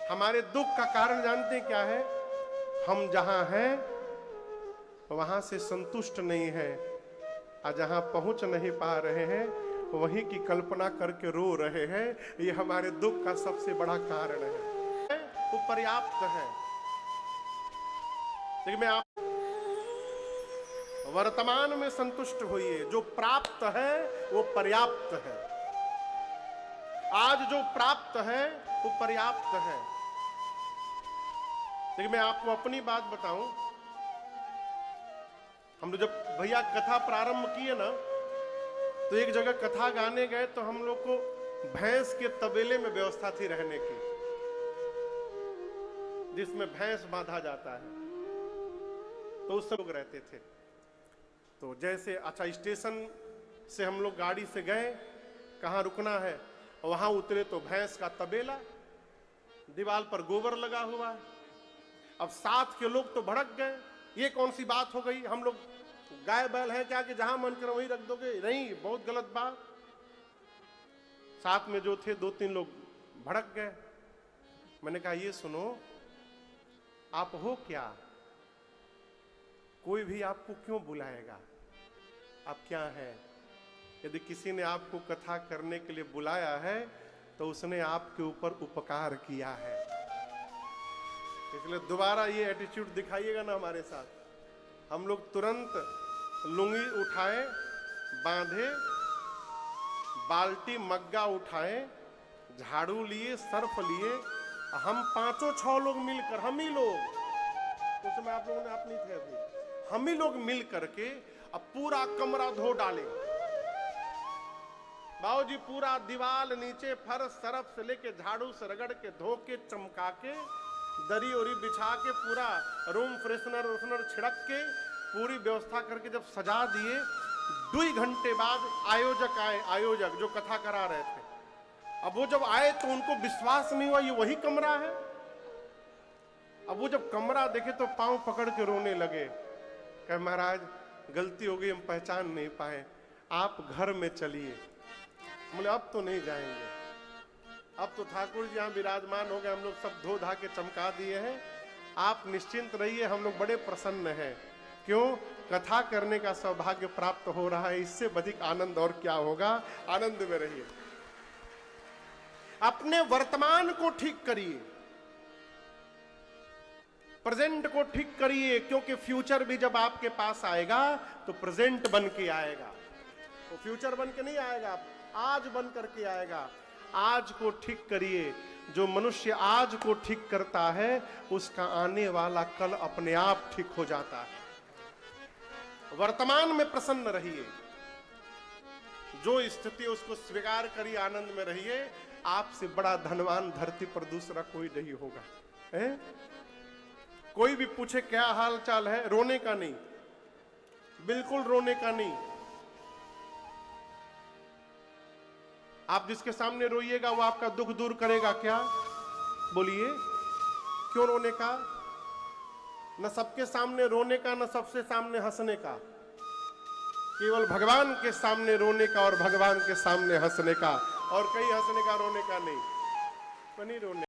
हमारे दुख का कारण जानते हैं क्या है? हम जहां हैं वहां से संतुष्ट नहीं है, और जहां पहुंच नहीं पा रहे हैं वहीं की कल्पना करके रो रहे हैं। ये हमारे दुख का सबसे बड़ा कारण है। वो पर्याप्त है, लेकिन मैं आप वर्तमान में संतुष्ट होइए। जो प्राप्त है वो पर्याप्त है। आज जो प्राप्त है वो पर्याप्त है। लेकिन मैं आपको अपनी बात बताऊं, हम लोग जब भैया कथा प्रारंभ किए ना, तो एक जगह कथा गाने गए तो हम लोग को भैंस के तबेले में व्यवस्था थी रहने की, जिसमें भैंस बांधा जाता है। तो उस सब लोग रहते थे। तो जैसे अच्छा स्टेशन से हम लोग गाड़ी से गए, कहाँ रुकना है, वहां उतरे तो भैंस का तबेला, दीवार पर गोबर लगा हुआ है। अब साथ के लोग तो भड़क गए, ये कौन सी बात हो गई, हम लोग गाय बैल हैं क्या कि जहां मन करो वहीं रख दोगे? नहीं, बहुत गलत बात। साथ में जो थे 2-3 लोग भड़क गए। मैंने कहा ये सुनो, आप हो क्या? कोई भी आपको क्यों बुलाएगा? आप क्या हैं? यदि किसी ने आपको कथा करने के लिए बुलाया है तो उसने आपके ऊपर उपकार किया है। इसलिए दोबारा ये एटीट्यूड दिखाइएगा ना हमारे साथ। हम लोग तुरंत लुंगी उठाए, बांधे, बाल्टी मग्गा उठाए, झाड़ू लिए, सर्फ लिए, हम 5-6 लोग मिलकर, हम ही लोग, उस समय आप लोगों ने आप नहीं थे अभी, हम ही लोग मिल करके अब पूरा कमरा धो डाले। बाबूजी पूरा दीवार, नीचे फर्श, सरफ से लेके झाड़ू से रगड़ के, धो के, चमका के, दरी ओरी बिछा के, पूरा रूम फ्रेशनर व्रेशनर छिड़क के पूरी व्यवस्था करके जब सजा दिए, 2 घंटे बाद आयोजक आए, आयोजक जो कथा करा रहे थे। अब वो जब आए तो उनको विश्वास नहीं हुआ ये वही कमरा है। अब वो जब कमरा देखे तो पांव पकड़ के रोने लगे, कहे महाराज गलती हो गई, हम पहचान नहीं पाए, आप घर में चलिए। बोले अब तो नहीं जाएंगे, अब तो ठाकुर जी यहाँ विराजमान हो गए, हम लोग सब धो धा के चमका दिए हैं, आप निश्चिंत रहिए, हम लोग बड़े प्रसन्न हैं। क्यों? कथा करने का सौभाग्य प्राप्त हो रहा है, इससे अधिक आनंद और क्या होगा? आनंद में रहिए। अपने वर्तमान को ठीक करिए, प्रेजेंट को ठीक करिए, क्योंकि फ्यूचर भी जब आपके पास आएगा तो प्रेजेंट बन के आएगा। तो फ्यूचर बन के नहीं आएगा, आज बन करके आएगा। आज को ठीक करिए। जो मनुष्य आज को ठीक करता है उसका आने वाला कल अपने आप ठीक हो जाता है। वर्तमान में प्रसन्न रहिए, जो स्थिति उसको स्वीकार करिए, आनंद में रहिए। आपसे बड़ा धनवान धरती पर दूसरा कोई नहीं होगा। है? कोई भी पूछे क्या हाल चाल है, रोने का नहीं, बिल्कुल रोने का नहीं। आप जिसके सामने रोइएगा वो आपका दुख दूर करेगा क्या? बोलिए, क्यों रोने का? न सबके सामने रोने का, न सबसे सामने हंसने का, केवल भगवान के सामने रोने का और भगवान के सामने हंसने का, और कहीं हंसने का रोने का नहीं, नहीं रोने